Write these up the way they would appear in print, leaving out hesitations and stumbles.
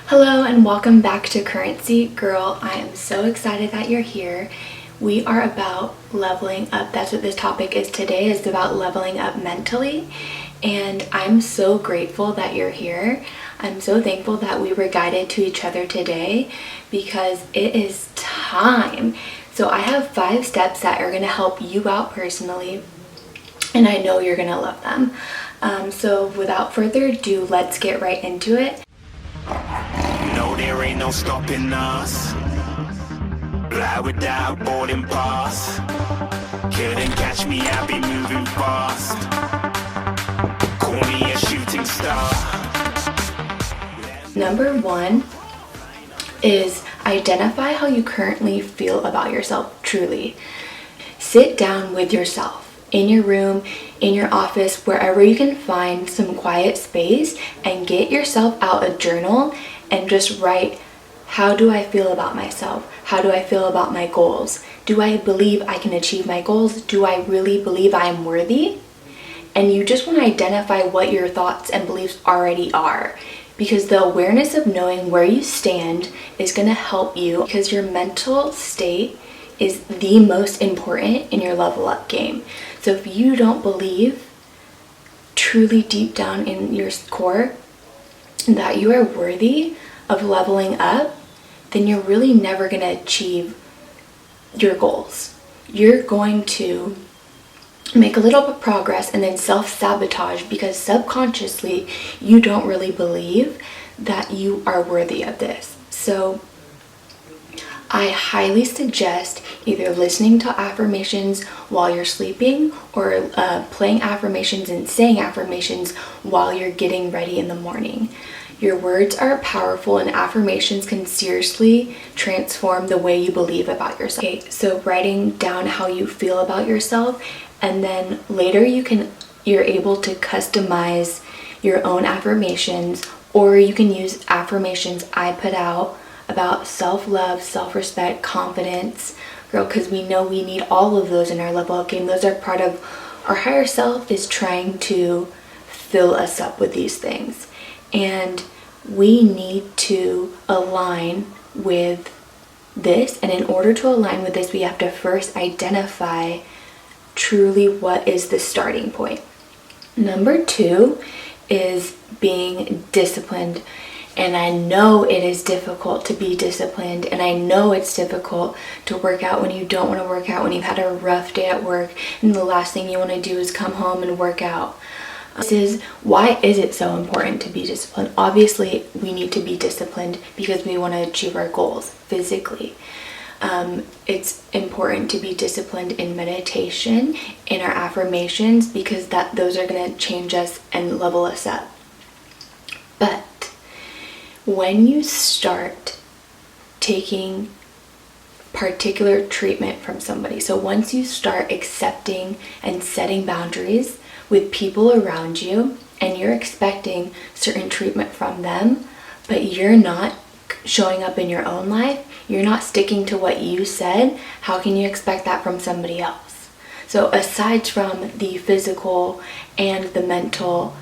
Hello and welcome back to Currency. Girl, I am so excited that you're here. We are about leveling up. That's what this topic is today, is about leveling up mentally. And I'm so grateful that you're here. I'm so thankful that we were guided to each other today because it is time. So I have 5 steps that are going to help you out personally, and I know you're going to love them. So without further ado, let's get right into it. No, there ain't no stopping us. Fly without boarding pass. Couldn't catch me, I be moving fast. Call me a shooting star. Number 1 is identify how you currently feel about yourself truly. Sit down with yourself in your room, in your office, wherever you can find some quiet space, and get yourself out a journal and just write, how do I feel about myself? How do I feel about my goals? Do I believe I can achieve my goals? Do I really believe I am worthy? And you just want to identify what your thoughts and beliefs already are, because the awareness of knowing where you stand is going to help you, because your mental state is the most important in your level up game. So if you don't believe truly deep down in your core that you are worthy of leveling up, then you're really never going to achieve your goals. You're going to make a little bit of progress and then self-sabotage because subconsciously you don't really believe that you are worthy of this. So I highly suggest either listening to affirmations while you're sleeping or playing affirmations and saying affirmations while you're getting ready in the morning. Your words are powerful, and affirmations can seriously transform the way you believe about yourself. Okay, so writing down how you feel about yourself, and then later you're able to customize your own affirmations, or you can use affirmations I put out about self-love, self-respect, confidence, girl, because we know we need all of those in our level up game. Those are part of our higher self is trying to fill us up with these things. And we need to align with this. And in order to align with this, we have to first identify truly what is the starting point. Number 2 is being disciplined. And I know it is difficult to be disciplined, and I know it's difficult to work out when you don't want to work out, when you've had a rough day at work and the last thing you want to do is come home and work out. Why is it so important to be disciplined? Obviously, we need to be disciplined because we want to achieve our goals physically. It's important to be disciplined in meditation, in our affirmations, because those are going to change us and level us up. But when you start taking particular treatment from somebody, so once you start accepting and setting boundaries with people around you, and you're expecting certain treatment from them, but you're not showing up in your own life, you're not sticking to what you said, how can you expect that from somebody else? So aside from the physical and the mental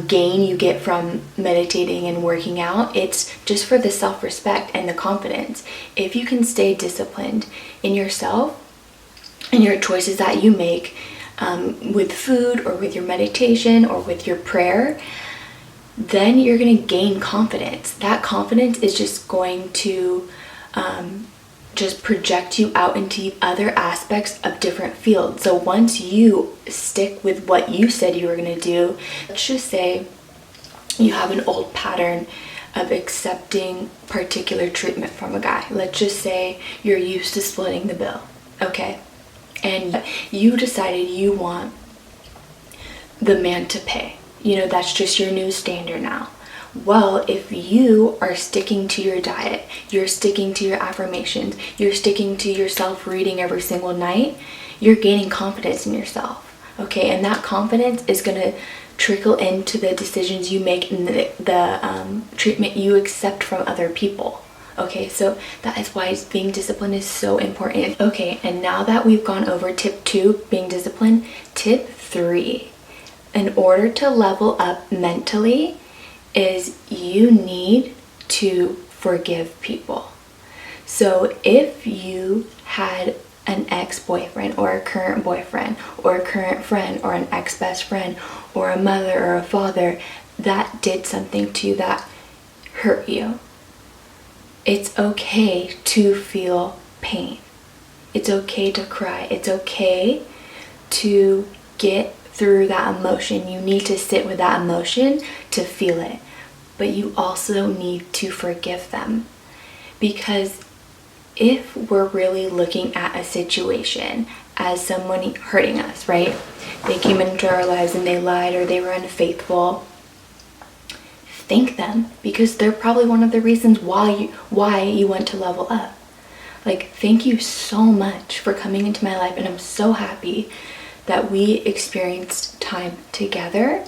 gain you get from meditating and working out, it's just for the self-respect and the confidence. If you can stay disciplined in yourself and your choices that you make with food or with your meditation or with your prayer, then you're going to gain confidence. That confidence is just going to just project you out into other aspects of different fields. So once you stick with what you said you were going to do, let's just say you have an old pattern of accepting particular treatment from a guy. Let's just say you're used to splitting the bill, okay? And you decided you want the man to pay. That's just your new standard now. Well, if you are sticking to your diet, you're sticking to your affirmations, you're sticking to yourself reading every single night, you're gaining confidence in yourself, okay? And that confidence is going to trickle into the decisions you make and the treatment you accept from other people, okay? So that is why being disciplined is so important. Okay, and now that we've gone over tip 2, being disciplined, tip 3, in order to level up mentally, is you need to forgive people. So if you had an ex-boyfriend or a current boyfriend or a current friend or an ex-best friend or a mother or a father that did something to you that hurt you, it's okay to feel pain. It's okay to cry. It's okay to get through that emotion. You need to sit with that emotion to feel it. But you also need to forgive them. Because if we're really looking at a situation as someone hurting us, right? They came into our lives and they lied or they were unfaithful. Thank them, because they're probably one of the reasons why you went to level up. Like, thank you so much for coming into my life, and I'm so happy that we experienced time together,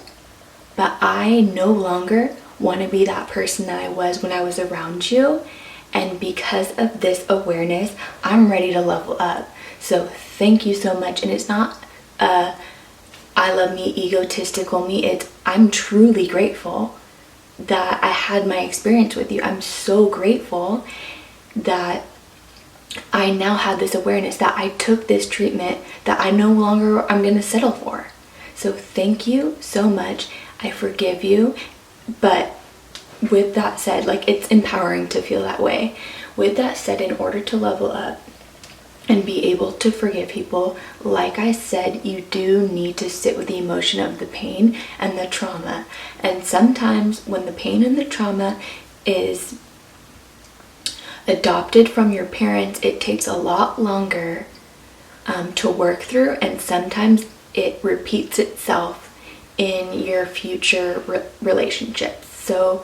but I no longer want to be that person that I was when I was around you, and because of this awareness, I'm ready to level up. So thank you so much. And it's not I love me, egotistical me. It's I'm truly grateful that I had my experience with you. I'm so grateful that I now have this awareness, that I took this treatment that I no longer I'm going to settle for. So thank you so much. I forgive you. But with that said, like, it's empowering to feel that way. With that said, in order to level up and be able to forgive people, like I said, you do need to sit with the emotion of the pain and the trauma. And sometimes when the pain and the trauma is adopted from your parents, it takes a lot longer to work through, and sometimes it repeats itself in your future relationships. So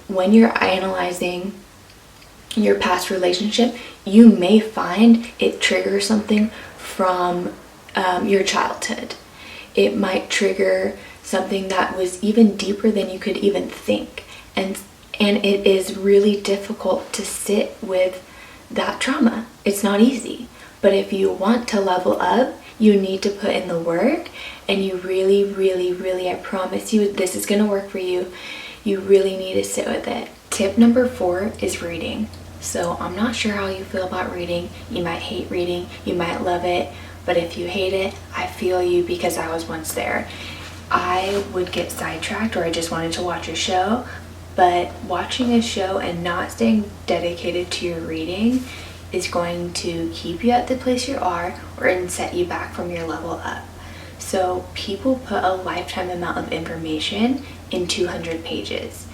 when you're analyzing your past relationship, you may find it triggers something from your childhood. It might trigger something that was even deeper than you could even think, and it is really difficult to sit with that trauma. It's not easy, but if you want to level up, you need to put in the work, and you really, I promise you, this is gonna work for you. You really need to sit with it. Tip number 4 is reading. So I'm not sure how you feel about reading. You might hate reading, you might love it, but if you hate it, I feel you, because I was once there. I would get sidetracked, or I just wanted to watch a show, but watching a show and not staying dedicated to your reading is going to keep you at the place you are, or set you back from your level up. So people put a lifetime amount of information in 200 pages.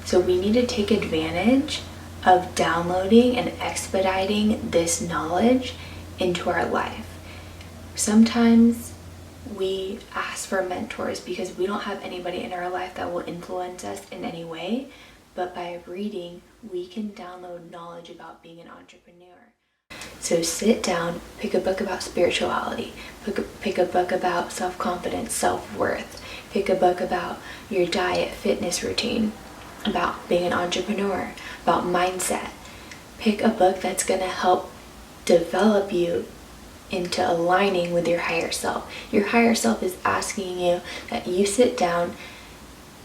So we need to take advantage of downloading and expediting this knowledge into our life. Sometimes we ask for mentors because we don't have anybody in our life that will influence us in any way, but by reading, we can download knowledge about being an entrepreneur. So sit down, pick a book about spirituality, pick a book about self-confidence, self-worth, pick a book about your diet, fitness routine, about being an entrepreneur, about mindset. Pick a book that's going to help develop you into aligning with your higher self. Your higher self is asking you that you sit down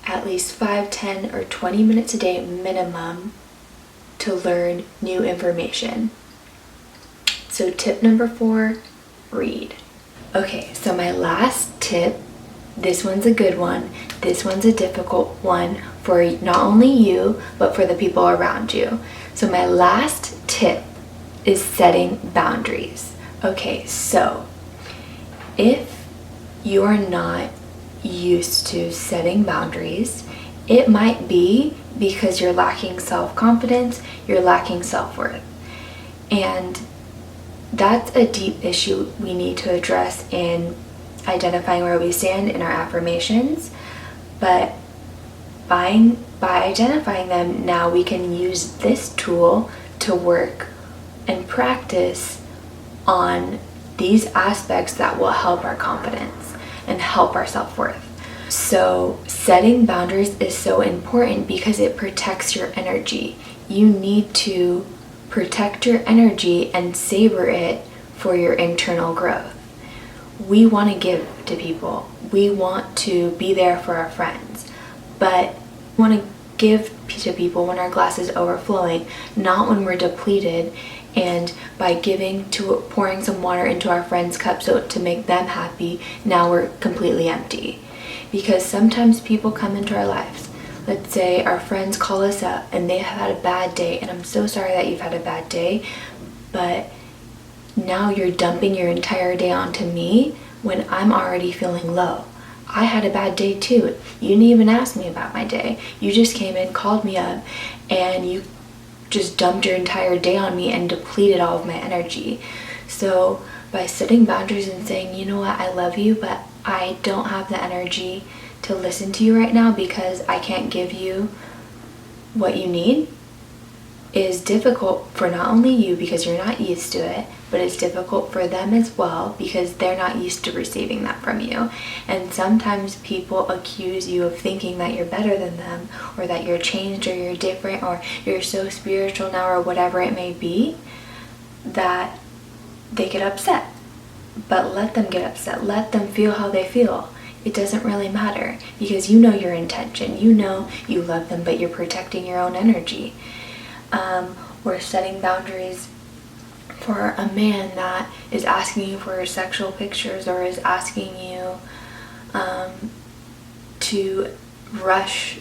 at least 5, 10, or 20 minutes a day minimum to learn new information. So tip number 4, read. Okay, so my last tip, this one's a good one. This one's a difficult one for not only you, but for the people around you. So my last tip is setting boundaries. Okay, so if you are not used to setting boundaries, it might be because you're lacking self-confidence, you're lacking self-worth. And that's a deep issue we need to address in identifying where we stand in our affirmations. But by identifying them, now we can use this tool to work and practice on these aspects that will help our confidence and help our self-worth. So setting boundaries is so important because it protects your energy. You need to protect your energy and savor it for your internal growth. We want to give to people. We want to be there for our friends, but we want to give to people when our glass is overflowing, not when we're depleted, and by pouring some water into our friend's cup so to make them happy, now we're completely empty. Because sometimes people come into our lives. Let's say our friends call us up and they have had a bad day, and I'm so sorry that you've had a bad day, but now you're dumping your entire day onto me when I'm already feeling low. I had a bad day too. You didn't even ask me about my day. You just came in, called me up, and you just dumped your entire day on me and depleted all of my energy. So by setting boundaries and saying, you know what, I love you, but I don't have the energy to listen to you right now because I can't give you what you need, is difficult for not only you because you're not used to it, but it's difficult for them as well because they're not used to receiving that from you. And sometimes people accuse you of thinking that you're better than them, or that you're changed, or you're different, or you're so spiritual now, or whatever it may be, that they get upset. But let them get upset. Let them feel how they feel. It doesn't really matter because you know your intention. You know you love them, but you're protecting your own energy. Or setting boundaries for a man that is asking you for sexual pictures, or is asking you to rush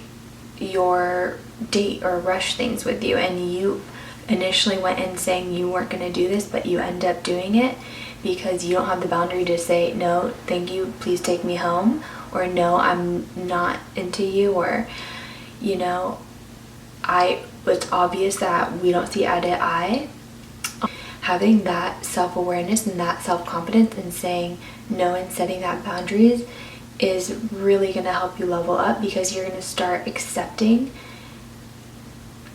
your date or rush things with you, and you initially went in saying you weren't going to do this, but you end up doing it because you don't have the boundary to say, no, thank you, please take me home, or no, I'm not into you, or, you know, it's obvious that we don't see eye to eye. Having that self-awareness and that self-confidence and saying no and setting that boundaries is really going to help you level up, because you're going to start accepting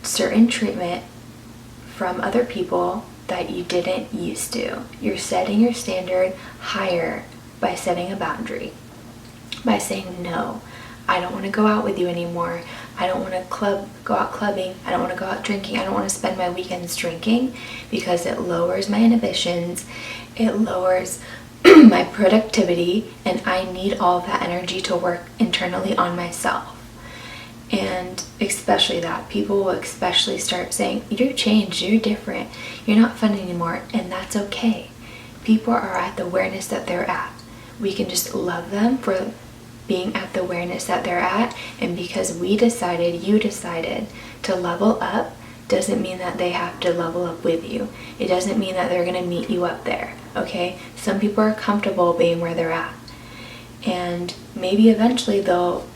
certain treatment from other people that you didn't used to. You're setting your standard higher by setting a boundary, by saying no, I don't want to go out with you anymore. I don't want to go out clubbing. I don't want to go out drinking. I don't want to spend my weekends drinking, because it lowers my inhibitions. It lowers my productivity, and I need all of that energy to work internally on myself. And especially that, people will especially start saying, you're changed, you're different, you're not fun anymore, and that's okay. People are at the awareness that they're at. We can just love them for being at the awareness that they're at, and because you decided to level up, doesn't mean that they have to level up with you. It doesn't mean that they're going to meet you up there, okay? Some people are comfortable being where they're at, and maybe eventually they'll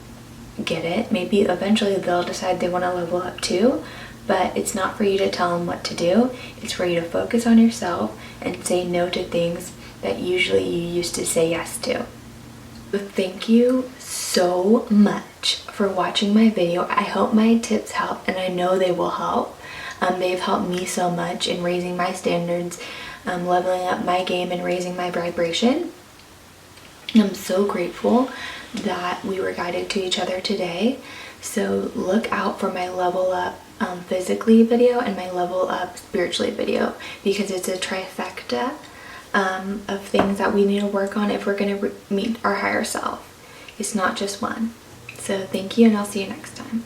get it. Maybe eventually they'll decide they want to level up too, but it's not for you to tell them what to do. It's for you to focus on yourself and say no to things that usually you used to say yes to. Thank you so much for watching my video. I hope my tips help, and I know they will help. They've helped me so much in raising my standards, leveling up my game, and raising my vibration. I'm so grateful that we were guided to each other today. So look out for my level up physically video and my level up spiritually video, because it's a trifecta of things that we need to work on if we're going to meet our higher self. It's not just one. So thank you, and I'll see you next time.